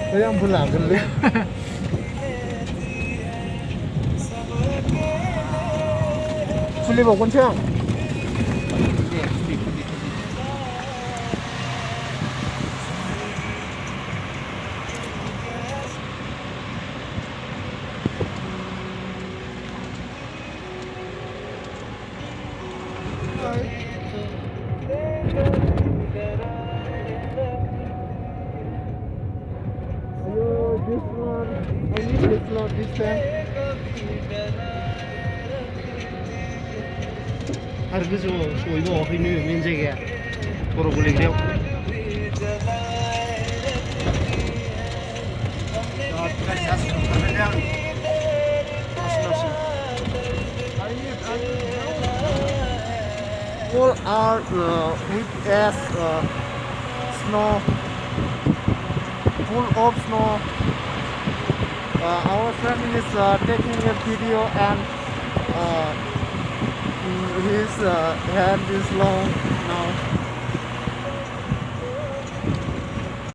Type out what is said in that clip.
Ada yang bulagan deh. Sulit bukan sih? This one, I need this one this time. Harga suwi bawa ini minjek ya. Koro boleh dia. All are with as snow, full of snow. Our friend is taking a video and his hand is long now.